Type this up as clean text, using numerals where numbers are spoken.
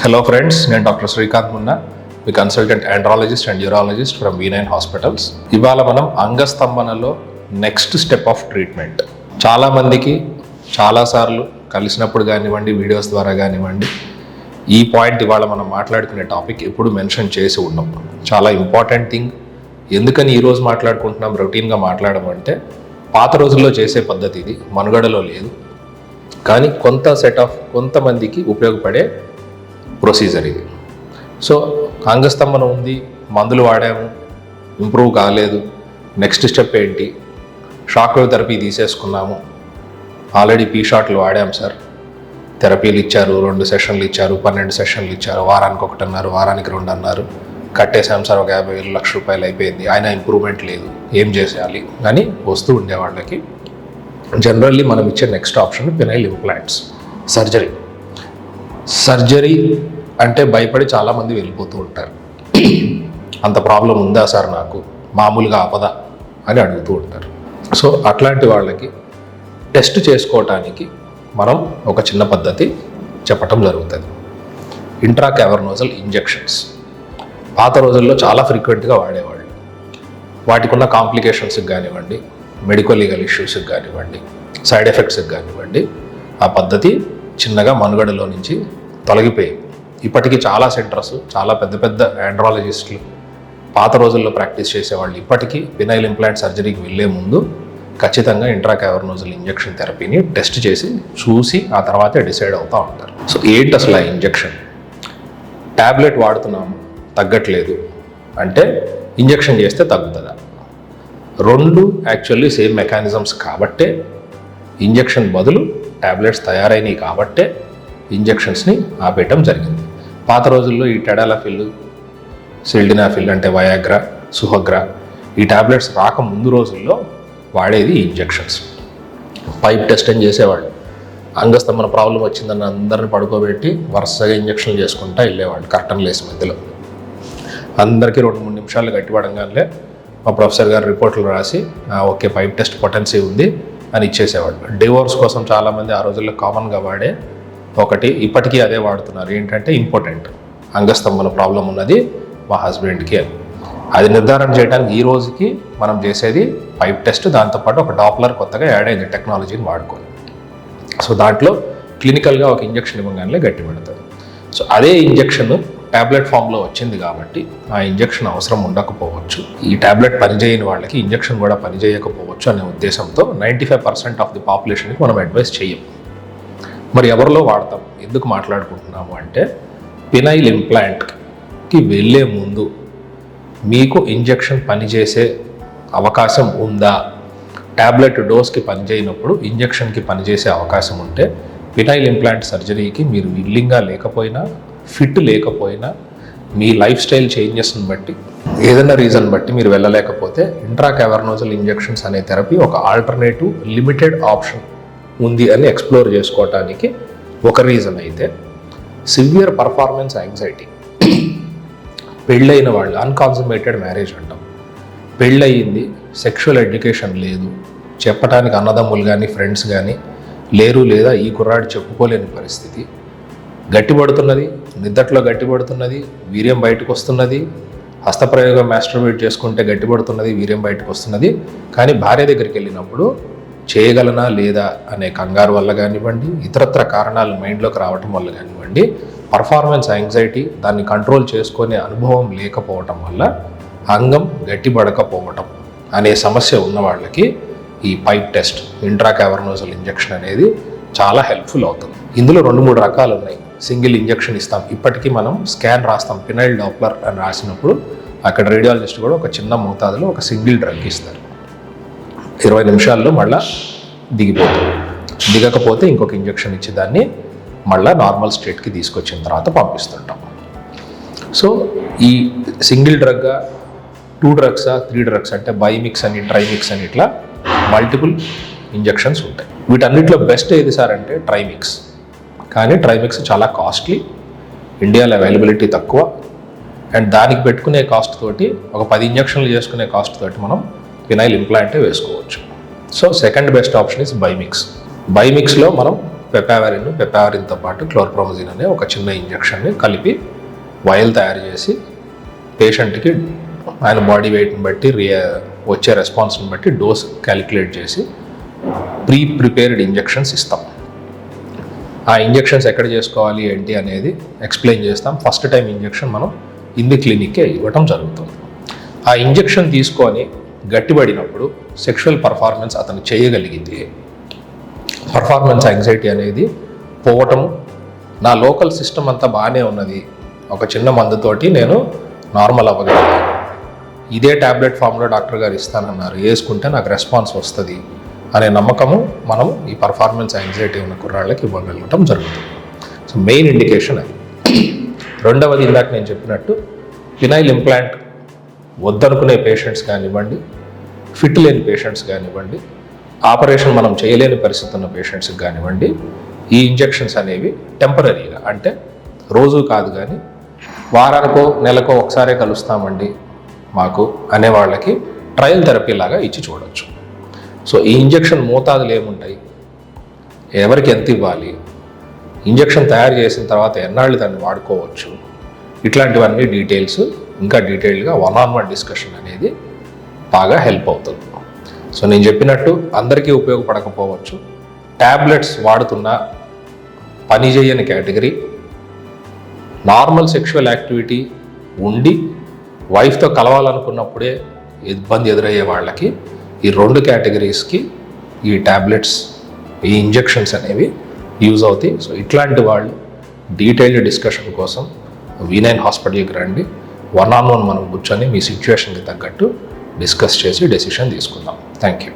Hello friends, నేను doctor Srikanth Munna, me consultant andrologist and urologist from V9 hospitals. ఇవాళ మనం అంగస్తంభనలో next step of treatment. చాలామందికి చాలాసార్లు కలిసినప్పుడు కానివ్వండి, వీడియోస్ ద్వారా కానివ్వండి, ఈ పాయింట్ ఇవాళ మనం మాట్లాడుకునే టాపిక్ ఎప్పుడు మెన్షన్ చేసి ఉన్నాం. చాలా ఇంపార్టెంట్ థింగ్. ఎందుకని ఈరోజు మాట్లాడుకుంటున్నాం, రొటీన్గా మాట్లాడమంటే పాత రోజుల్లో చేసే పద్ధతి ఇది, మనుగడలో లేదు. కానీ కొంతమందికి ఉపయోగపడే ప్రొసీజర్ ఇది. సో అంగస్తంభన ఉంది, మందులు వాడాము, ఇంప్రూవ్ కాలేదు, నెక్స్ట్ స్టెప్ ఏంటి? షాక్ వేవ్ థెరపీ తీసేసుకున్నాము, ఆల్రెడీ పీ షాట్లు వాడాము సార్, థెరపీలు ఇచ్చారు, 2 సెషన్లు ఇచ్చారు, 12 సెషన్లు ఇచ్చారు, వారానికి 1 అన్నారు, వారానికి 2 అన్నారు, కట్టేసాం సార్, ఒక 50,000 లక్ష రూపాయలు అయిపోయింది, అయినా ఇంప్రూవ్మెంట్ లేదు, ఏం చేసేయాలి అని వస్తూ ఉండే వాళ్ళకి జనరల్లీ మనం ఇచ్చే next option penile implants. Surgery అంటే భయపడి చాలామంది వెళ్ళిపోతూ ఉంటారు. అంత ప్రాబ్లం ఉందా సార్, నాకు మామూలుగా ఆపదా అని అడుగుతూ ఉంటారు. సో అట్లాంటి వాళ్ళకి టెస్ట్ చేసుకోవటానికి మనం ఒక చిన్న పద్ధతి చెప్పటం జరుగుతుంది. ఇంట్రాకావర్నోజల్ ఇంజెక్షన్స్ పాత రోజుల్లో చాలా ఫ్రీక్వెంట్గా వాడేవాళ్ళు. వాటికి ఉన్న కాంప్లికేషన్స్కి కానివ్వండి, మెడికల్ లీగల్ ఇష్యూస్కి కానివ్వండి, సైడ్ ఎఫెక్ట్స్కి కానివ్వండి, ఆ పద్ధతి చిన్నగా మనుగడలో నుంచి తొలగిపోయింది. ఇప్పటికీ చాలా సెంటర్స్, చాలా పెద్ద ఆండ్రాలజిస్టులు పాత రోజుల్లో ప్రాక్టీస్ చేసేవాళ్ళు ఇప్పటికీ పెనైల్ ఇంప్లాంట్ సర్జరీకి వెళ్ళే ముందు ఖచ్చితంగా ఇంట్రాకావర్నోజల్ ఇంజెక్షన్ థెరపీని టెస్ట్ చేసి చూసి ఆ తర్వాతే డిసైడ్ అవుతూ ఉంటారు. సో ఏంటి అసలు ఆ ఇంజెక్షన్? ట్యాబ్లెట్ వాడుతున్నాము, తగ్గట్లేదు అంటే ఇంజెక్షన్ చేస్తే తగ్గుతుందా? రెండు యాక్చువల్లీ సేమ్ మెకానిజమ్స్ కాబట్టే ఇంజెక్షన్ బదులు ట్యాబ్లెట్స్ తయారైనవి కాబట్టే ఇంజెక్షన్స్ని ఆపేయటం జరిగింది. పాత రోజుల్లో ఈ టెడాలఫిల్, సిల్డినాఫిల్ అంటే వయాగ్రా, సుహగ్రా, ఈ ట్యాబ్లెట్స్ రాకముందు రోజుల్లో వాడేది ఇంజెక్షన్స్. పైప్ టెస్ట్ అని చేసేవాళ్ళు. అంగస్తంభన ప్రాబ్లం వచ్చిందని అందరిని పడుకోబెట్టి వరుసగా ఇంజెక్షన్లు చేసుకుంటూ వెళ్ళేవాళ్ళు కర్టన్ లేసి మధ్యలో. అందరికీ 2-3 నిమిషాలు గట్టిపడంగానే మా ప్రొఫెసర్ గారు రిపోర్ట్లు రాసి ఓకే పైప్ టెస్ట్ పొటెన్సీ ఉంది అని ఇచ్చేసేవాళ్ళు. డివోర్స్ కోసం చాలామంది ఆ రోజుల్లో కామన్గా వాడే ఒకటి ఇప్పటికీ అదే వాడుతున్నారు. ఏంటంటే ఇంపార్టెంట్, అంగస్తంభన ప్రాబ్లం ఉన్నది మా హస్బెండ్కి అని. అది నిర్ధారణ చేయడానికి ఈ రోజుకి మనం చేసేది పైప్ టెస్ట్, దాంతోపాటు ఒక డాప్లర్ కొత్తగా యాడ్ అయింది టెక్నాలజీని వాడుకొని. సో దాంట్లో క్లినికల్గా ఒక ఇంజెక్షన్ ఇవ్వగానే గట్టి పెడుతుంది. సో అదే ఇంజెక్షన్ ట్యాబ్లెట్ ఫామ్లో వచ్చింది కాబట్టి ఆ ఇంజెక్షన్ అవసరం ఉండకపోవచ్చు. ఈ ట్యాబ్లెట్ పనిచేయని వాళ్ళకి ఇంజెక్షన్ కూడా పనిచేయకపోవచ్చు అనే ఉద్దేశంతో 95% ఆఫ్ ది పాపులేషన్కి మనం అడ్వైస్ చేయం. మరి ఎవరిలో వాడతాం, ఎందుకు మాట్లాడుకుంటున్నాము అంటే పెనైల్ ఇంప్లాంట్కి వెళ్ళే ముందు మీకు ఇంజెక్షన్ పనిచేసే అవకాశం ఉందా, ట్యాబ్లెట్ డోస్కి పనిచేయనప్పుడు ఇంజెక్షన్కి పనిచేసే అవకాశం ఉంటే పెనైల్ ఇంప్లాంట్ సర్జరీకి మీరు విల్లింగ్గా లేకపోయినా, ఫిట్ లేకపోయినా, మీ లైఫ్ స్టైల్ చేంజెస్ని బట్టి, ఏదైనా రీజన్ బట్టి మీరు వెళ్ళలేకపోతే ఇంట్రాకావర్నోజల్ ఇంజెక్షన్స్ అనే థెరపీ ఒక ఆల్టర్నేటివ్ లిమిటెడ్ ఆప్షన్ ఉంది అని ఎక్స్ప్లోర్ చేసుకోవటానికి ఒక రీజన్ అయితే, సివియర్ పర్ఫార్మెన్స్ యాంగ్జైటీ. పెళ్ళైన వాళ్ళు, అన్కాన్సమేటెడ్ మ్యారేజ్ అంటాం, పెళ్ళయింది, సెక్షువల్ ఎడ్యుకేషన్ లేదు, చెప్పటానికి అన్నదమ్ములు కానీ ఫ్రెండ్స్ కానీ లేరు, లేదా ఈ కుర్రాడు చెప్పుకోలేని పరిస్థితి, గట్టిపడుతున్నది, నిద్దట్లో గట్టిపడుతున్నది, వీర్యం బయటకు వస్తున్నది, హస్తప్రయోగం మాస్టర్బేట్ చేసుకుంటే గట్టిపడుతున్నది, వీర్యం బయటకు వస్తున్నది, కానీ భార్య దగ్గరికి వెళ్ళినప్పుడు చేయగలనా లేదా అనే కంగారు వల్ల కానివ్వండి, ఇతరత్ర కారణాలు మైండ్లోకి రావటం వల్ల కానివ్వండి, పర్ఫార్మెన్స్ యాంగ్జైటీ, దాన్ని కంట్రోల్ చేసుకునే అనుభవం లేకపోవటం వల్ల అంగం గట్టిపడకపోవటం అనే సమస్య ఉన్న వాళ్ళకి ఈ పైప్ టెస్ట్, ఇంట్రాకావర్నోజల్ ఇంజెక్షన్ అనేది చాలా హెల్ప్ఫుల్ అవుతుంది. ఇందులో 2-3 రకాలు ఉన్నాయి. సింగిల్ ఇంజెక్షన్ ఇస్తాం, ఇప్పటికీ మనం స్కాన్ రాస్తాం, పెనైల్ డాప్లర్ అని రాసినప్పుడు అక్కడ రేడియాలజిస్ట్ కూడా ఒక చిన్న మోతాదులో ఒక సింగిల్ డ్రగ్ ఇస్తారు. 20 నిమిషాల్లో మళ్ళీ దిగిపోతుంది. దిగకపోతే ఇంకొక ఇంజెక్షన్ ఇచ్చి దాన్ని మళ్ళీ నార్మల్ స్టేట్కి తీసుకొచ్చిన తర్వాత పంపిస్తుంటాం. సో ఈ సింగిల్ డ్రగ్గా, 2 డ్రగ్సా, 3 డ్రగ్స్ అంటే బైమిక్స్ అని, ట్రైమిక్స్ అని, ఇట్లా మల్టిపుల్ ఇంజెక్షన్స్ ఉంటాయి. వీటన్నిటిలో బెస్ట్ ఏది సార్ అంటే ట్రైమిక్స్. కానీ ట్రైమిక్స్ చాలా కాస్ట్లీ, ఇండియాలో అవైలబిలిటీ తక్కువ, అండ్ దానికి పెట్టుకునే కాస్ట్ తోటి ఒక 10 ఇంజెక్షన్లు చేసుకునే కాస్ట్ తోటి మనం పెనైల్ ఇంప్లాంటే వేసుకోవచ్చు. So second best option is Bimix. బైమిక్స్లో మనం పెపావరిన్తో పాటు క్లోర్ప్రోమజిన్ అనే ఒక చిన్న ఇంజెక్షన్ని కలిపి వైల్ తయారు చేసి పేషెంట్కి ఆయన బాడీ వెయిట్ని బట్టి వచ్చే రెస్పాన్స్ని బట్టి డోస్ క్యాలిక్యులేట్ చేసి ప్రిపేర్డ్ ఇంజెక్షన్స్ ఇస్తాం. ఆ ఇంజెక్షన్స్ ఎక్కడ చేసుకోవాలి ఏంటి అనేది ఎక్స్ప్లెయిన్ చేస్తాం. ఫస్ట్ టైం ఇంజెక్షన్ మనం ఇంది క్లినిక్కే ఇవ్వటం జరుగుతుంది. ఆ ఇంజెక్షన్ తీసుకొని గట్టిపడినప్పుడు సెక్షువల్ పర్ఫార్మెన్స్ అతను చేయగలిగితే పర్ఫార్మెన్స్ యాంగ్జైటీ అనేది పోవటము, నా లోకల్ సిస్టమ్ అంతా బాగానే ఉన్నది, ఒక చిన్న మందుతోటి నేను నార్మల్ అవ్వగలిగాను, ఇదే ట్యాబ్లెట్ ఫామ్లో డాక్టర్ గారు ఇస్తానన్నారు, వేసుకుంటే నాకు రెస్పాన్స్ వస్తుంది అనే నమ్మకము మనం ఈ పర్ఫార్మెన్స్ యాంగ్జైటీ ఉన్న కుర్రాళ్ళకి ఇవ్వగలగటం జరుగుతుంది. సో మెయిన్ ఇండికేషన్ అది. రెండవది, ఇందాక నేను చెప్పినట్టు ఫినైల్ ఇంప్లాంట్ వద్దనుకునే పేషెంట్స్ కానివ్వండి, ఫిట్ లేని పేషెంట్స్ కానివ్వండి, ఆపరేషన్ మనం చేయలేని పరిస్థితి ఉన్న పేషెంట్స్కి కానివ్వండి, ఈ ఇంజెక్షన్స్ అనేవి టెంపరీగా, అంటే రోజు కాదు కానీ వారానికో నెలకో ఒకసారే కలుస్తామండి మాకు అనే వాళ్ళకి ట్రయల్ థెరపీ లాగా ఇచ్చి చూడవచ్చు. సో ఈ ఇంజెక్షన్ మోతాదులు ఏముంటాయి, ఎవరికి ఎంత ఇవ్వాలి, ఇంజెక్షన్ తయారు చేసిన తర్వాత ఎన్నాళ్ళు దాన్ని వాడుకోవచ్చు, ఇట్లాంటివన్నీ డీటెయిల్స్ ఇంకా డీటెయిల్గా 1-on-1 డిస్కషన్ అనేది బాగా హెల్ప్ అవుతుంది. సో నేను చెప్పినట్టు అందరికీ ఉపయోగపడకపోవచ్చు. ట్యాబ్లెట్స్ వాడుతున్న పని చేయని కేటగిరీ, నార్మల్ సెక్షువల్ యాక్టివిటీ ఉండి వైఫ్తో కలవాలనుకున్నప్పుడే ఇబ్బంది ఎదురయ్యే వాళ్ళకి ఈ 2 కేటగిరీస్కి ఈ ట్యాబ్లెట్స్, ఈ ఇంజెక్షన్స్ అనేవి యూజ్ అవుతాయి. సో ఇట్లాంటి వాళ్ళు డీటెయిల్డ్ డిస్కషన్ కోసం V9 హాస్పిటల్కి రండి. 1-on-1 మనం కూర్చొని మీ సిచ్యువేషన్కి తగ్గట్టు డిస్కస్ చేసి డెసిషన్ తీసుకుందాం. Thank you.